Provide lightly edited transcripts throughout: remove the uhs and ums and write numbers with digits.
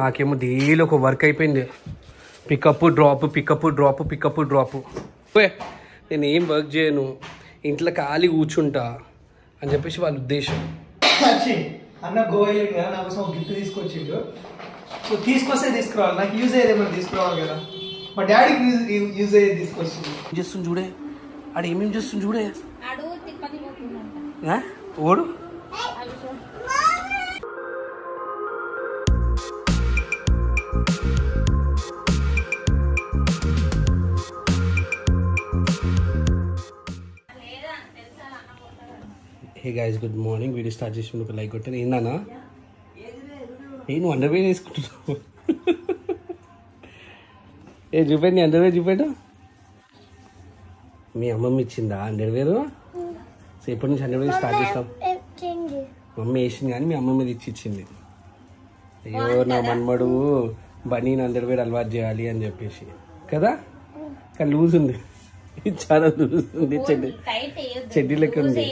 నాకేమో డైలీ ఒక వర్క్ అయిపోయింది. పికప్ డ్రాప్ నేను ఏం వర్క్ చేయను, ఇంట్లో ఖాళీ కూర్చుంటా అని చెప్పేసి వాళ్ళ ఉద్దేశం. అన్న గోవెళ్ళింది కదా, నా కోసం గిఫ్ట్ తీసుకొచ్చిండు. సో తీసుకొస్తే తీసుకురావాలి, నాకు యూజ్ అయ్యేది ఏమైనా తీసుకురావాలి కదా. మా డాడీకి యూజ్ అయ్యేది తీసుకొచ్చింది. చేస్తుంది చూడే, ఆడు ఏమేమి చేస్తుంది చూడే. ఓడు hey guys, good morning. Video start చేసి ఒక లైక్ కొట్టాను. ఏందన్నా నువ్వు అండర్వేర్ వేసుకుంటున్నావు? చూపండి, అండర్వేర్ చూపెట్టు. మీ అమ్మమ్మ ఇచ్చిందా అండర్వేర్? సో ఎప్పటి నుంచి అండర్వేర్ స్టార్ట్ చేస్తాం? మమ్మీ వేసింది కానీ మీ అమ్మమ్మ మీద ఇచ్చింది. అయ్యో నా మన్మడు బనీన్ అండర్వేర్ అలవాటు చేయాలి అని చెప్పేసి కదా. కానీ లూజ్ ఉంది, చాలా లూజ్ ఉంది, చెడ్డీ లెక్క ఉంది.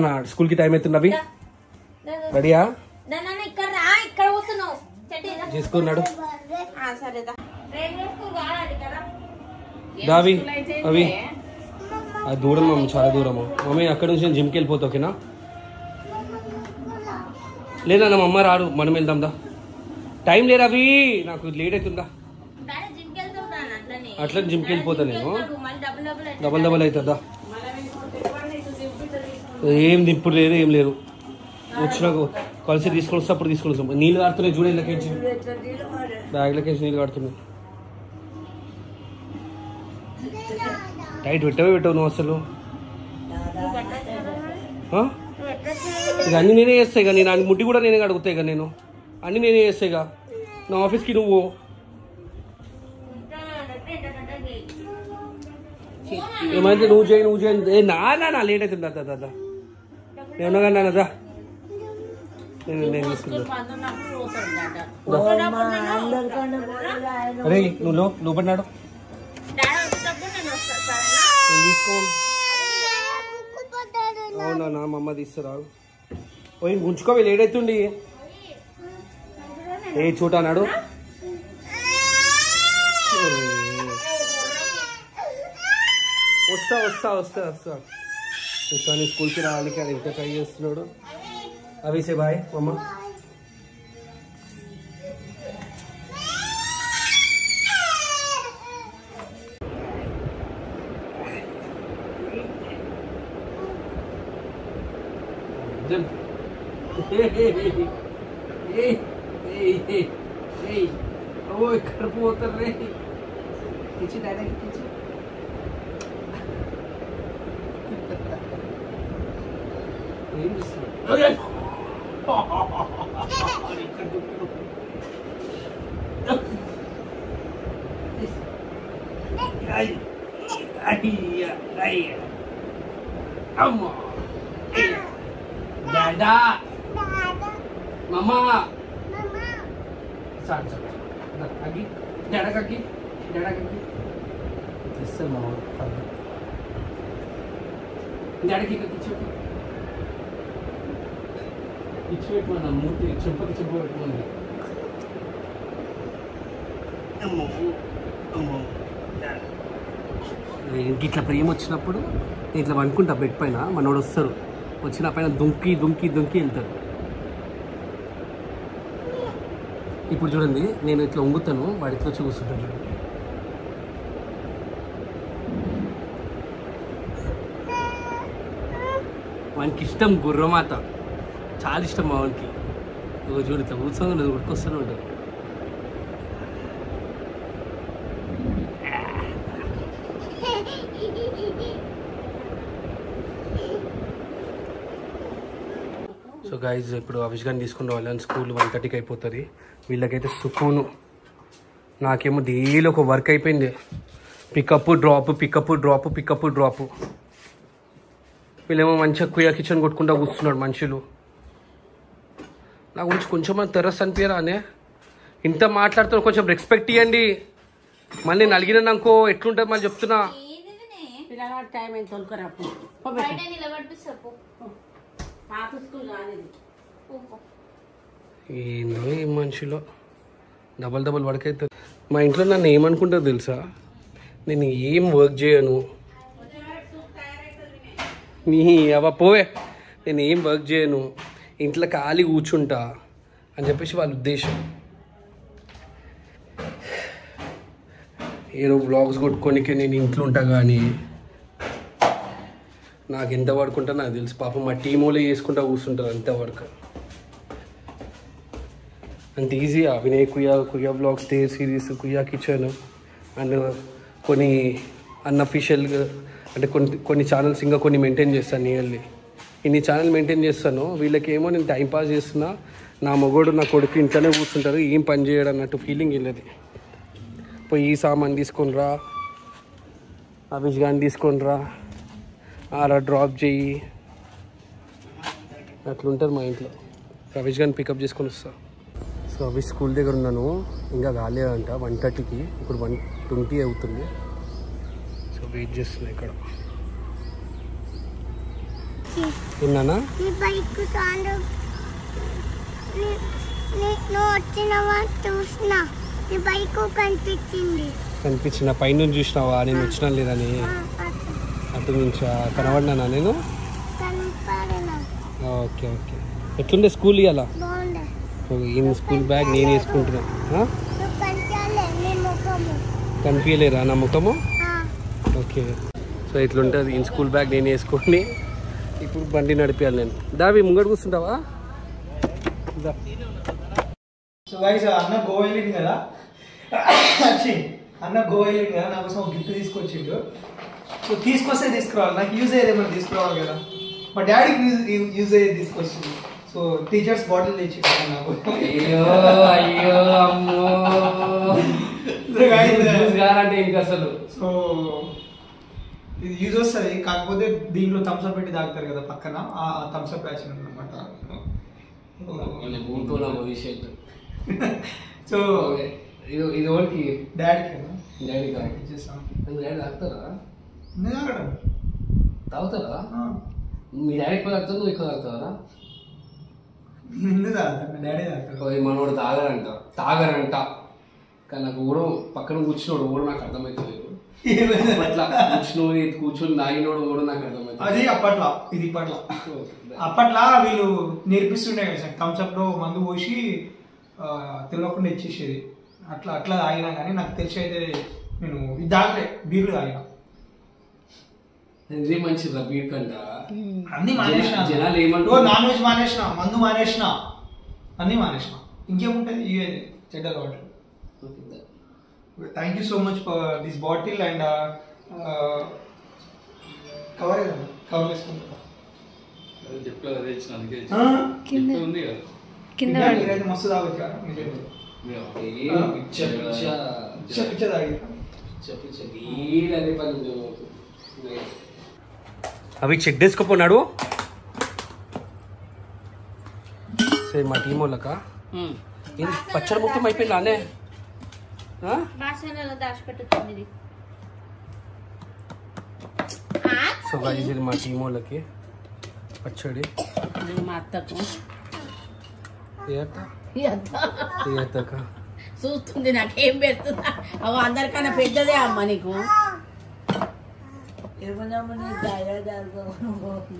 నా స్కూల్ కి టైం అవుతుంది. అవి రెడీయా చేసుకున్నాడు. దావి అవి అది దూరం మమ్మీ, చాలా దూరము మమ్మీ. అక్కడ నుంచి నేను జిమ్కి వెళ్ళిపోతా, ఓకేనా? లేదా నా అమ్మ రాడు, మనం వెళ్దాం దా. టైం లేదు అవి, నాకు లేట్ అవుతుందా. అట్లా జిమ్కి వెళ్ళిపోతా నేను. డబల్ అవుతుందా? ఏం దింపుడు లేదు, ఏం లేదు. వచ్చిన కలిసి తీసుకొని వస్తే అప్పుడు తీసుకొని వస్తాం. నీళ్ళు కాడుతున్నాయి చూడే, ఇళ్ళకేసి బ్యాగ్లకేసి నీళ్ళు కాడుతున్నాయి. టైట్ పెట్టవు నువ్వు అసలు. ఇక అన్నీ నేనే చేస్తాయి ఇక. నేను ముట్టి కూడా నేనే అడుగుతాయి ఇక. నేను అన్నీ నేనే చేస్తాయి ఇక. నా ఆఫీస్కి నువ్వు ఏమైతే నువ్వు చేయి. నా లేట్ అవుతుంది. దాదా నేను కానీ నాదా నేను తీసుకుంటా. అరే నువ్వు పడినాడు తీసుకో. అవునా, నా మమ్మ తీస్తారా? పోయి గుంచుకోవి, లేట్ అవుతుంది. ఏ చూట అన్నాడు. వస్తా స్కూల్కి రావాలి. అది ఇంకా ట్రై చేస్తున్నాడు. అవిసే బాయ్ మమ్మ. ఇక్కడ పోతారు రే. కిచి డైరెక్ట్ కిచి. ఏం చేస్తున్నాడు? అమ్మా డాడా మమ్మా సార్ అగ్గి డాడకగ్గి ఇస్తారు మా డాడకి ఇచ్చి పెట్టుకున్నా. మూర్తి చెంపకి చెంప పెట్టుకుంది. ఇట్లా ప్రేమ వచ్చినప్పుడు నేను ఇట్లా అనుకుంటా బెడ్ పైన. మనోడు వస్తారు, వచ్చిన పైన దుంకి వెళ్తారు. ఇప్పుడు చూడండి, నేను ఇట్లా వంగుతాను, వాడి ఇట్లా వచ్చి కూర్చుంటాను. చూడండి వానికి ఇష్టం గుర్రమాత, చాలా ఇష్టం మా వానికి. చూడు ఇట్లా కూర్చొని ఉడికొస్తూనే ఉంటాడు. సో గైజ్, ఇప్పుడు అవిష్ గారిని తీసుకుని రావాలి. స్కూల్ 1:30కి అయిపోతుంది. వీళ్ళకైతే సుకూను. నాకేమో డైలీ ఒక వర్క్ అయిపోయింది. Pickup drop. వీళ్ళేమో మంచిగా కుయ్యా కిచెన్ కొట్టుకుంటా కూర్చున్నాడు మనుషులు. నా గురించి కొంచెం తెరస్ అనిపించరా అనే? ఇంత మాట్లాడుతున్నా, కొంచెం రెస్పెక్ట్ ఇవ్వండి. మళ్ళీ నేను అడిగినాను అనుకో ఎట్లుంటుంది మళ్ళీ చెప్తున్నా. ఏందో ఈ మనిషిలో డబల్ వర్క్ అవుతుంది. మా ఇంట్లో నన్ను ఏమనుకుంటారో తెలుసా, నేను ఏం వర్క్ చేయను, నీ అవ పోవే, నేను ఏం వర్క్ చేయను, ఇంట్లో ఖాళీ కూర్చుంటా అని చెప్పేసి వాళ్ళ ఉద్దేశం. ఏదో వ్లాగ్స్ కొట్టుకోనికే నేను ఇంట్లో ఉంటా, కానీ నాకు ఎంత వర్క్ ఉంటుందో నాకు తెలుసు. పాపం మా టీం వాళ్ళే చేసుకుంటా కూర్చుంటారు అంత వర్క్. అంత ఈజీగా Vinay Kuyya vlogs, day series, Kuyya kitchen and కొన్ని అన్అఫీషియల్గా అంటే కొన్ని ఛానల్స్ ఇంకా కొన్ని మెయింటైన్ చేస్తాను. నియర్లీ ఇన్ని ఛానల్ మెయింటైన్ చేస్తాను. వీళ్ళకేమో నేను టైంపాస్ చేస్తున్నా, నా మొగోడు నా కొడుకు ఇంట్లోనే కూర్చుంటారు, ఏం పని చేయడం అన్నట్టు ఫీలింగ్ వెళ్ళదు. పోయి ఈ సామాన్ తీసుకొని రా, అవిష్ గాని తీసుకొని రా, ఆరా డ్రాప్ చెయ్యి, అట్లుంటారు మా ఇంట్లో. అవిష్ గాని పికప్ చేసుకొని వస్తా. సో అవిష్ స్కూల్ దగ్గర ఉన్నాను, ఇంకా కాలేదంట 1:30కి, ఇప్పుడు 1:20 అవుతుంది. సో వెయిట్ చేస్తున్నా ఇక్కడ. విన్నానా కనిపించిన పైనుంచి చూసినావా నేను వచ్చినా లేదని? అటు నుంచా కనబడినా నేను? Okay okay. ఎట్లుండే స్కూల్ ఇవాళ? ఈ స్కూల్ బ్యాగ్ నేను వేసుకుంటున్నా. కనిపించలేరా నా ముఖము? ఓకే. సో ఇట్లుంటుంది, ఈ స్కూల్ బ్యాగ్ నేను వేసుకొని ఇప్పుడు బండి నడిపించాలి నేను. దావి ముంగడు కూర్చుంటావా? సో గైస్ అన్న గోవా వెళ్ళింది కదా, నా కోసం ఒక గిఫ్ట్ తీసుకొచ్చిండు. సో తీసుకొస్తే తీసుకురావాలి, నాకు యూజ్ అయ్యేది ఏమైనా తీసుకురావాలి కదా. మా డాడీకి యూజ్ అయ్యేది తీసుకొచ్చింది. సో టీచర్స్ బాటిల్ తెచ్చిండు నాకు. అయ్యో అమ్మో, ఇంకా అసలు. సో ఇది యూజ్ వస్తుంది, కాకపోతే దీంట్లో థమ్స్అప్ పెట్టి తాగుతారు కదా పక్కన, ఆ థమ్స్అప్ ప్యాచ్ అనమాట. సో ఇది ఓన్కి డాడీకి తాగుతారా? తాగడం తాగుతారా? మీ డాడీ ఎక్కువ తాగుతారు, నువ్వు ఎక్కువ తాగుతావరా? ఎందుకు తాగుతాను, డాడీ తాగుతాడు. మనోడు తాగరంట కానీ నాకు ఊడో పక్కన కూర్చున్నాడు ఊడో నాకు అర్థమవుతలేదు. అట్లా కూర్చొని నాగినోడు ఊడో నాకు అర్థమవుతుంది. అది అప్పట్లో, ఇది ఇప్పట్లో. అప్పట్లో వీళ్ళు నేర్పిస్తుండే కదా సార్, థమ్స్అప్ లో మందు పోసి తెలియకుండా ఇచ్చేసేది. అట్లా తాగినా కానీ నాకు తెలిసి అయితే నేను ఇది తాగలే, బీర్లు తాగినా. ఇది మంచిదా బీర్ కంట? అన్ని మానేసిన, జనాలు ఏమంటారు, నాన్ వెజ్ మానేసిన, మందు మానేసిన, అన్ని మానేసిన. ఇంకేముంటుంది ఇవే చెడ్డ అలవాట్లు. Thank you so much for this bottle and cover cover వేసుకుంటా. మస్తు తాగొచ్చు కదా అవి చెక్ చేసుకోపోన్నాడు. సరే మా టీం వాళ్ళక పచ్చడి మొత్తం అయిపోయింది అనే. సో గైస్ ఇది మా టీం వాళ్ళకి పచ్చడి. మా అత్తకు చూస్తుంది నాకేం పెడుతుందా, అవి అందరికన్నా పెద్దదే అమ్మ నీకు.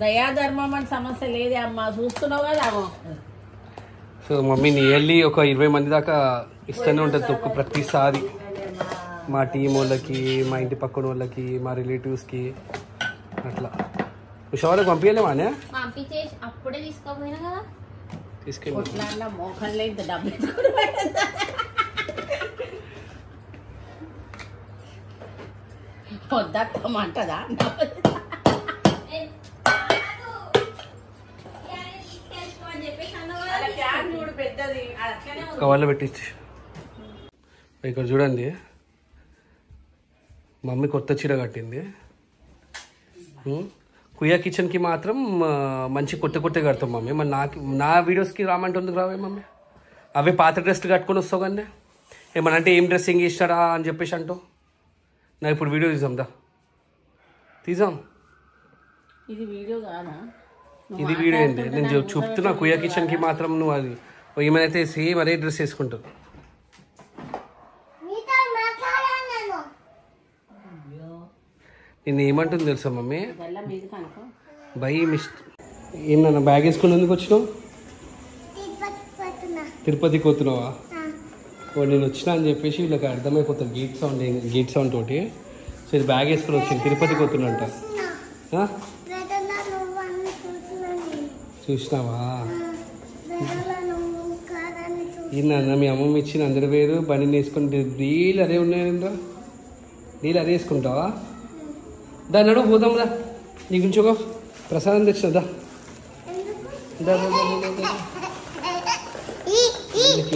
దయాధర్మం అని సమస్య లేదే అమ్మ, చూస్తున్నావు కదా. సో మమ్మీ నియర్లీ ఒక 20 మంది దాకా ఇస్తూనే ఉంటుంది తొక్కు ప్రతిసారి. మా టీం వాళ్ళకి, మా ఇంటి పక్కన వాళ్ళకి, మా రిలేటివ్స్కి అట్లా. షవర్కి పంపించలేమా అనే? అప్పుడే తీసుకోపోయినా కదా, తీసుకెళ్ళి మోకంలో ఇంత డబ్బు వద్దమంటదా? కవర్లో పెట్టించి. ఇక్కడ చూడండి, మమ్మీ కొత్త చీర కట్టింది. కుయ్యా కిచెన్కి మాత్రం మంచి కొత్త కడతాం మమ్మీ. మరి నా వీడియోస్కి రామంటేందుకు రావే మమ్మీ? అవే పాత డ్రెస్లు కట్టుకొని వస్తావు కానీ ఏమన్నా అంటే ఏం డ్రెస్సింగ్ ఇస్తాడా అని చెప్పేసి అంటావు. నా ఇప్పుడు వీడియో తీసాం. ఇది వీడియో కాదా? ఇది వీడియో ఏంటి? నేను చెప్తున్నా కుయ్యా కిచెన్కి మాత్రం నువ్వు అది ఈమెనైతే సేమ్ అదే డ్రెస్ వేసుకుంటారు. నేను ఏమంటుంది తెలుసా మమ్మీ, బై ఏమన్నా బ్యాగ్ వేసుకుని ఎందుకు వచ్చినావు? తిరుపతికి పోతున్నావా? నేను వచ్చినా అని చెప్పేసి వీళ్ళకి అర్థమైపోతుంది గేట్ సౌండ్ తోటి. సో ఇది బ్యాగ్ వేసుకుని వచ్చింది, తిరుపతికి పోతున్నంట. చూసినావా? ఈయన మీ అమ్మమ్మ ఇచ్చిన అందరి వేరు బండి వేసుకుని నీళ్ళు అదే ఉన్నాయంట. నీళ్ళు అదే వేసుకుంటావా? దాన్ని అడుగు పోదాం దా, నీ గురించి ఒక ప్రసాదం తెచ్చినదా.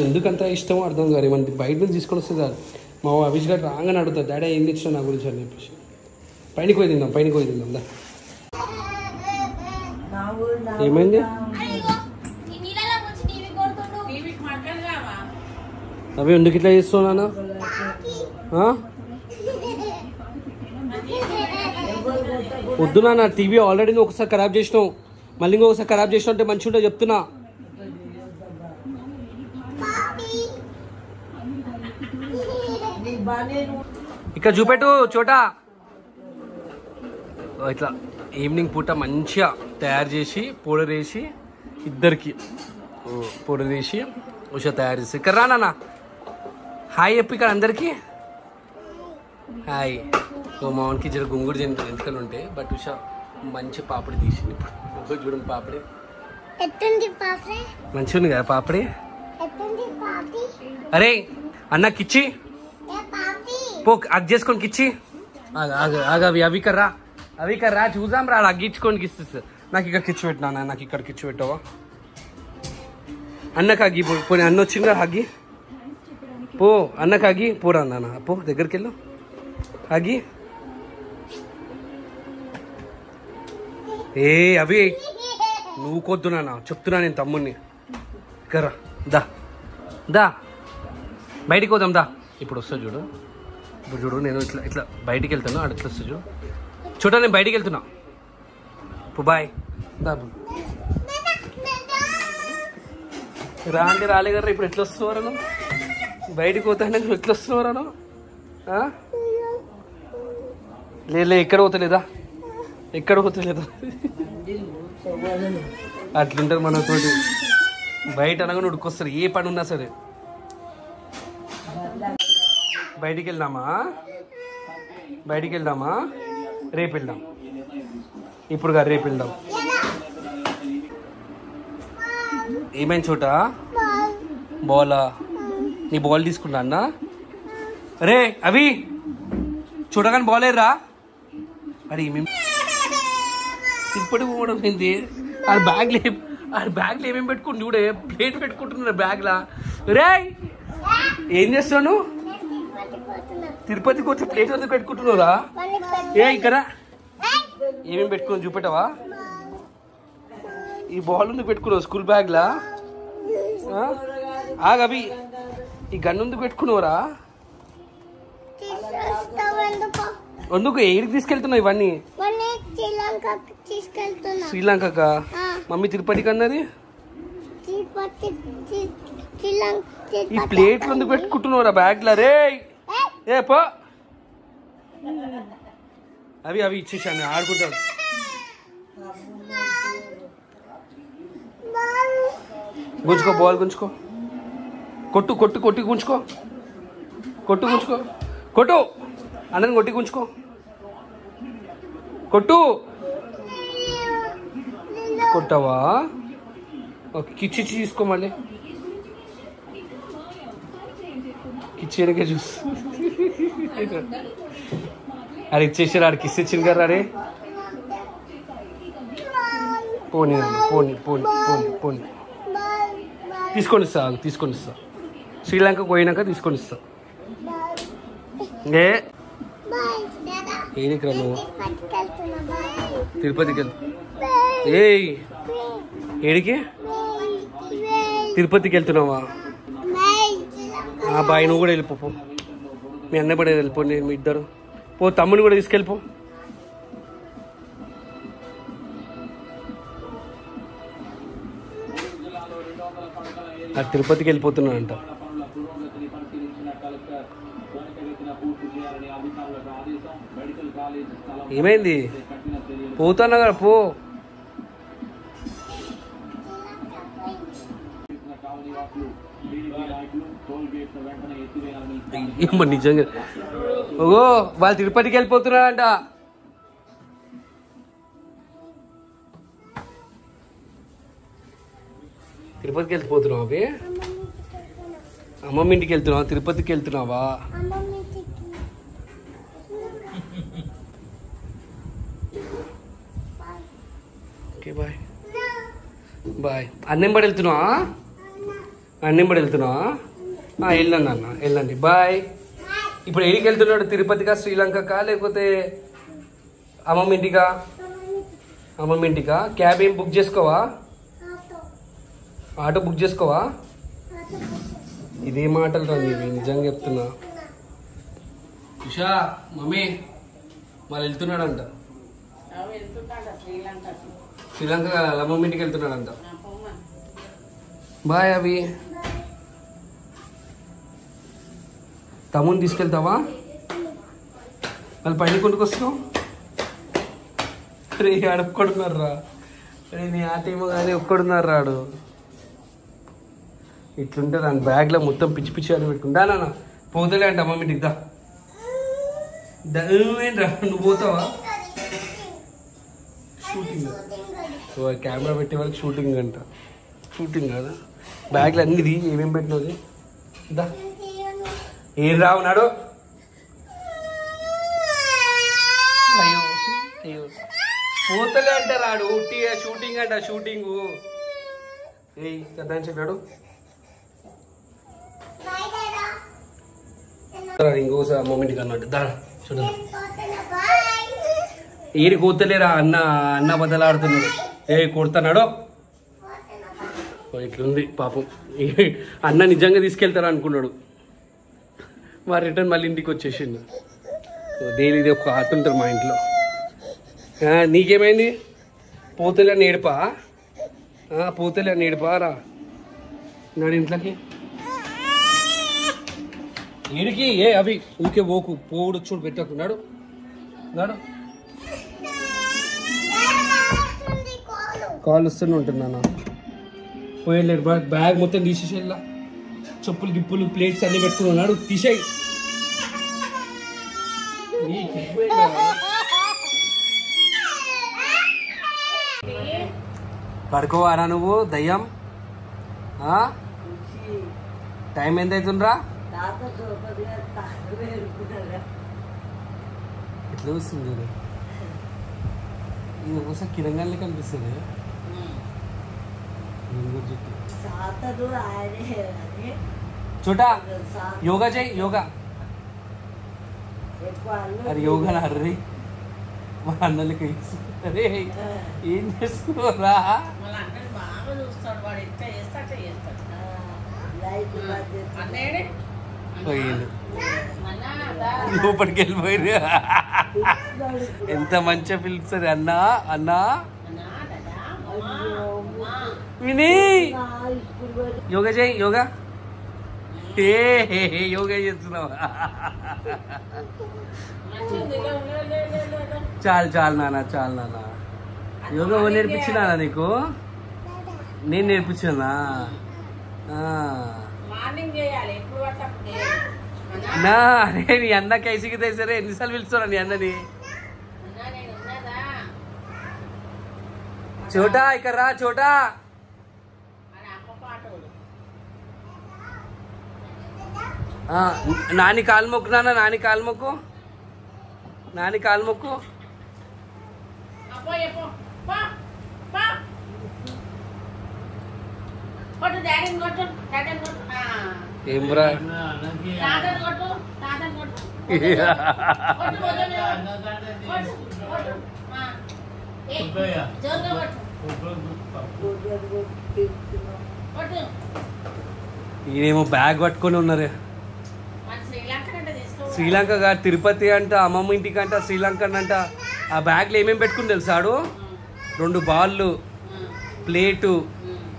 ఎందుకంత ఇష్టమో అర్థం కాదు. మనకి బయట నుంచి తీసుకొని వస్తుంది కాదు. మా అభిష్ గారు రాగానే అడుగుతారు, డాడీ ఏం తెచ్చినా నా గురించి అని చెప్పేసి. పైనకి పోయి తిందాం దా. ఏమైంది? అవి ఎందుకు ఇట్లా చేస్తున్నా? వద్దు నాన్న, టీవీ ఆల్రెడీ నువ్వు ఒకసారి ఖరాబ్ చేసినావు, మళ్ళీ ఇంకొకసారి ఖరాబ్ చేసినావు అంటే మంచిగా ఉంటే చెప్తున్నా. ఇక్కడ చూపెట్టు చోట. ఇట్లా ఈవినింగ్ పూట మంచిగా తయారు చేసి పౌడర్ వేసి ఇద్దరికి పౌడర్ వేసి ఉషా తయారు చేసి ఇక్కడ రానా హాయ్ చెప్పి ఇక్కడ అందరికి హాయ్. మామూలుకి జర గుంగుడు ఎంతకలు ఉంటాయి, బట్ ఉషా మంచి పాపడి తీసింది. ఇప్పుడు చూడండి పాపడి మంచిగా ఉంది కదా పాపడి. అరే అన్నకిచ్చి పో, అగ్ చేసుకొని కిచ్చి అవి కర్రా చూద్దాం రా. అగ్గించుకొని కిస్తా. నాకు ఇక్కడ కిచ్చి పెట్టినా, నాకు ఇక్కడ కిచ్చి పెట్టావా? అన్నకు అగ్గి పోనీ, అన్న వచ్చిందా అగ్గి పో, అన్నకు అగ్గి పోరా నాన్న, పో దగ్గరికి వెళ్ళు అగ్గి. ఏ అవి నువ్వు కొద్దు నాన్న, చెప్తున్నా నేను తమ్ముడిని. కర్రా దా దా బయటికి పోదాం దా. ఇప్పుడు వస్తా చూడు, ఇప్పుడు చూడు నేను ఇట్లా ఇట్లా బయటికి వెళ్తాను, ఆడ ఎట్లా వస్తా చూడు. చూడ నేను బయటికి వెళ్తున్నా, బాయ్ దా. రాండి రాలే గారు, ఇప్పుడు ఎట్లా వస్తున్నారను? బయటికి పోతాను ఎట్లా వస్తున్నారను? లే ఎక్కడ పోతలేదా, ఎక్కడ పోతలేదా? అట్లుంటారు మనతోటి. బయట అనగా ఉడుకొస్తారు ఏ పని ఉన్నా సరే. బయటికి వెళ్దామా రేపు వెళ్దాం, ఇప్పుడు కాదు రేపు వెళ్దాం. ఏమైనా చోట బాలా, నీ బాల్ తీసుకున్నా అన్న. రే అవి చూడగానే బాలేరా. అరే మేము ఇప్పటి పోవడం ఏంది? ఆ బ్యాగ్లో ఏమేమి పెట్టుకుంటు చూడే, ప్లేట్ పెట్టుకుంటున్నారు బ్యాగ్లా. రే ఏం చేస్తున్నావు? తిరుపతికి వచ్చి ప్లేట్ ఎందుకు పెట్టుకుంటున్నావురా? ఏ ఇక్కడ ఏమేమి పెట్టుకుని చూపెట్టవా? ఈ బాల్ ఎందుకు పెట్టుకున్నావు స్కూల్ బ్యాగ్లా? ఆగవి ఈ గన్ను ఎందుకు పెట్టుకున్నావురా? ఎందుకు ఏడికి తీసుకెళ్తున్నావు ఇవన్నీ? శ్రీలంక. మమ్మీ తిరుపతికి అన్నది. ఈ ప్లేట్లు ఎందుకు పెట్టుకుంటున్నావురా బ్యాగ్లా? రే ఏ పో, అవి ఇచ్చేసాను ఆడుకుంటాను. గుంజుకో, బాల్ గుంజుకో, కొట్టు గుంజుకో, కొట్టు అన్నది కొట్టి గుంజుకో, కొట్టావా? ఓకే కిచ్చి తీసుకో, మళ్ళీ కిచ్చేనకే చూసి అరే ఇచ్చేసారు. ఆడికి కిస్ ఇచ్చింది కదా. అరే పోనీ తీసుకొని ఇస్తా శ్రీలంకకు పోయినాక తీసుకొని ఇస్తా. ఏనికి రా నువ్వు? తిరుపతికి వెళ్తా. ఏడికి? తిరుపతికి వెళ్తున్నావా? బాయ్, నువ్వు కూడా వెళ్ళిపో. మీ అన్న కూడా వెళ్ళిపో, నేను మీ ఇద్దరు పో. తమ్ముని కూడా తీసుకెళ్ళిపో. ఆ తిరుపతికి వెళ్ళిపోతున్నాడంట. ఏమైంది? పోతున్నా కదా, పో. ఏమో నిజంగా ఓగో వాళ్ళు తిరుపతికి వెళ్ళిపోతున్నారంట. తిరుపతికి వెళ్ళిపోతున్నావా అవి? అమ్మమ్మ ఇంటికి వెళ్తున్నావా? తిరుపతికి వెళ్తున్నావా? Okay bye bye. అన్నెంబడి వెళ్తున్నావా? అన్నెంబడి వెళ్తున్నావా? వెళ్ళండి అన్న, వెళ్ళండి, బాయ్. ఇప్పుడు ఎడికి వెళ్తున్నాడు? తిరుపతికా, శ్రీలంకకా, లేకపోతే అమ్మమ్మ ఇంటికా? అమ్మమ్మ ఇంటికా. క్యాబ్ ఏం బుక్ చేసుకోవా? ఆటో బుక్ చేసుకోవా? ఇదే మాటలు రండి, నిజంగా చెప్తున్నా. ఉషా మమ్మీ వాళ్ళు వెళ్తున్నాడంట. శ్రీలంక అమ్మమ్మ ఇంటికి వెళ్తున్నాడంట. బాయ్ అవి. తమ్ముని తీసుకెళ్తావా? వాళ్ళు పైన కొనుక్కొస్తున్నావు. రే ఆడ ఒక్కడున్నారా? రే నీ ఆటేమో కానీ ఒక్కడున్నారు రాడు. ఇట్లుంటే దాని బ్యాగ్లో మొత్తం పిచ్చి పిచ్చి అని పెట్టుకుంటా. నాన్న పోతలే అంట అమ్మమ్మ ఇంటికి. రా నువ్వు పోతావా? షూటింగ్ కెమెరా పెట్టే వాళ్ళకి షూటింగ్ అంట. షూటింగ్ కదా. బ్యాగ్లో అన్ని ఏమేమి పెట్టినది? దా ఏం రావున్నాడు? అయ్యో అయ్యో పోతలే అంట రాడు. ఉట్టిగా షూటింగ్ అంట, షూటింగు. ఏ కదాని చెప్పాడు. ఇంకోసారి అమ్మమ్మ ఇంటికి అన్నట్టు దా చూడదు. ఏరి కూతలేరా అన్న, అన్న బదలాడుతున్నాడు. ఏ కొడుతున్నాడు. ఇట్లుంది పాపం. అన్న నిజంగా తీసుకెళ్తారా అనుకున్నాడు. మా రిటర్న్ మళ్ళీ ఇంటికి వచ్చేసిండు. డైలీ ఒక ఆట ఉంటారు మా ఇంట్లో. నీకేమైంది? పోతలే నేర్పా, పోతలే నేర్పా. రా నాడు ఇంట్లోకి. ఏడికి? ఏ అవి ఊకే ఓకు పోడు చూడు పెట్టకున్నాడు. నాడు కాల్ వస్తూనే ఉంటున్నా. పోయలేడు. బ్యాగ్ మొత్తం తీసేసి వెళ్ళా. చెప్పులు గిప్పులు ప్లేట్స్ అన్ని పెట్టుకున్నాడు. తీసేయి. పడుకోవారా నువ్వు దయ్యం? టైం ఎంత అవుతుండ్రా? ఎట్లా వస్తుంది? ఇది ఒకసారి కిరంగానే కనిపిస్తుంది. छोटा योगा చేయి యోగా. అరే యోగా నా రే మా అన్నలకి అరే ఏం చేస్తున్నారా? లోపలికి వెళ్ళిపోయింది. ఎంత మంచిగా పిలుస్తుంది అన్నా అన్నా విని. యోగా చేయి యోగా. యోగా చేస్తున్నావా? చాలు చాలు నాన్న, చాలు నాన్న. యోగా నేర్పించినా నీకు? నేను నేర్పించానా? నా అరే నీ అన్న కైసిగితే సరే ఎన్నిసార్లు పిలుస్తున్నా నీ అన్నని? చోటా ఇక్కడ రా చోటా. నాని కాలు మొక్కు నాన్న, నాని కాలు మొక్కు, నాని కాలు మొక్కు. ఏం రా ఈయనేమో బ్యాగ్ పట్టుకొని ఉన్నారే. శ్రీలంక కాదు తిరుపతి అంట, అమ్మమ్మ ఇంటికి అంట, శ్రీలంక అంట. ఆ బ్యాగ్లో ఏమేమి పెట్టుకుని తెలుసాడు? 2 బాళ్ళు, ప్లేటు,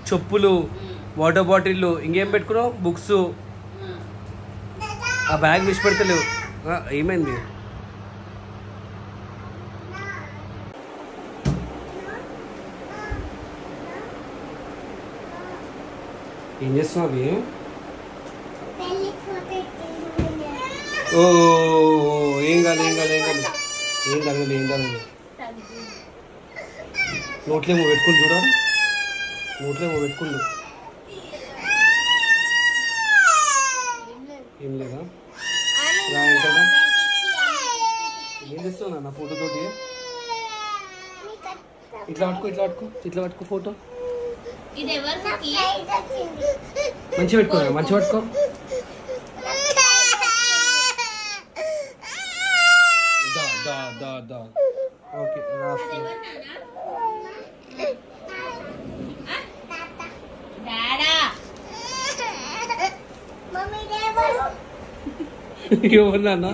చెప్పులు, వాటర్ బాటిల్, ఇంకేం పెట్టుకున్నావు? బుక్స్. ఆ బ్యాగ్ మిస్ పెడతలేవు. ఏమైంది? ఏం చేస్తున్నావు అవి? ఓ ఏం కాదు ఏం కాదు ఏం కాదు ఏం తగ్గదు ఏం తగ్గదు. నోట్లేమో పెట్టుకుని చూడ, నోట్లేమో పెట్టుకుండు. ఏం లేదా? ఏంటదా? ఏం చేస్తున్నావు నా ఫోటో తోటి? ఇట్లా పట్టుకో ఇట్లా పట్టుకో ఇట్లా పట్టుకో ఫోటో. మంచి పెట్టుకో మంచి పట్టుకో. ఓకే ఎవరు నాన్న?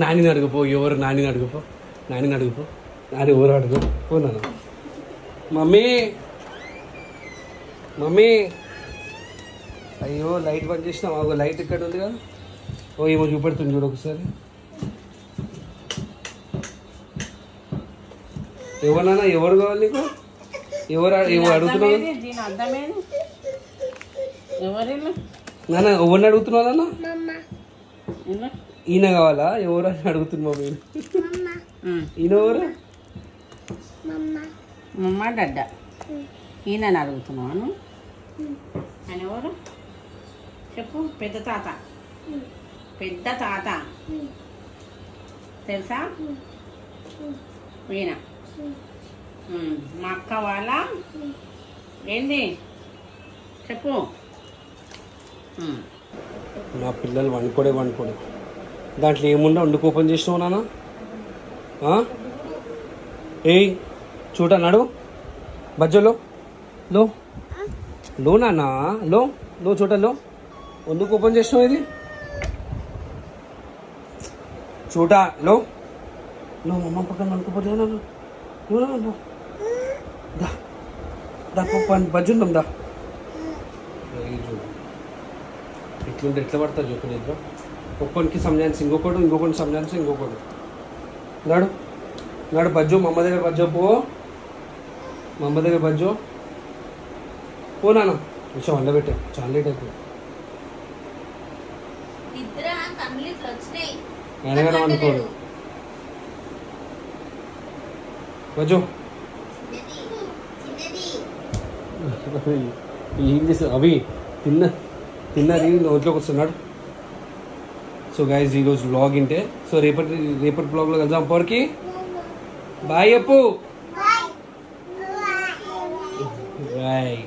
నాని అడుగుపో. ఎవరు? నాని అడుగుపో. నాని అడుగుపో. నాని ఎవరు అడుగు పో నాన్న. Mummy mummy. అయ్యో లైట్ బంద్ చేసినావు. లైట్ ఇక్కడ ఉంది కదా. ఓ ఏమో చూపెడుతుంది చూడు ఒకసారి. ఎవరన్నా? ఎవరు కావాలి నీకు? ఎవరు అడుగుతున్నావు నాన్న? ఎవరిని అడుగుతున్నావు నాన్న? ఈయన కావాలా? ఎవరు అని అడుగుతున్నా మీరు? ఈయన ఎవరు? మమ్మ డడ్డ. ఈయన అడుగుతున్నాను. ఆయన ఎవరు చెప్పు? పెద్ద తాత. పెద్ద తాత తెలుసా? ఈయన మా అక్క వాళ్ళ ఏంది చెప్పు. నా పిల్లలు వండుకోడే దాంట్లో ఏముండా వండుకు ఓపెన్ చేసినావు నాన్న? ఏయ్ చూడ నడు బజ్జలో లో లో నాన్న లో లో చూటలో ఎందుకు ఓపెన్ చేసినావు? ఇది చూటా లో లో అమ్మ పక్కన అనుకోపోతే బజ్జుందాం దా. ఇట్లుంటే ఎట్లా పడతారు చెప్పు నీకు? ఒక్కరికి సంజాన్సి ఇంకొకటి సంజాన్సి ఇంకొకటి. నాడు నాడు బజ్జో మా అమ్మ దగ్గర బజ్జో పో. మా అమ్మ దగ్గర బజ్జో పో నాన్న. కొంచెం వండబెట్టా చాలా లేట్ అయిపోయి. ఆయనగానే అనుకోడు బజ్జో. ఏం చేస్తావు అవి? తిన్నది నోట్లోకి వస్తున్నాడు. సో గైజ్ ఈరోజు వ్లాగ్ ఇంటే. సో రేపటి బ్లాగ్లో కలుద్దాం. అప్పటికి బాయ్ చెప్పు. బాయ్.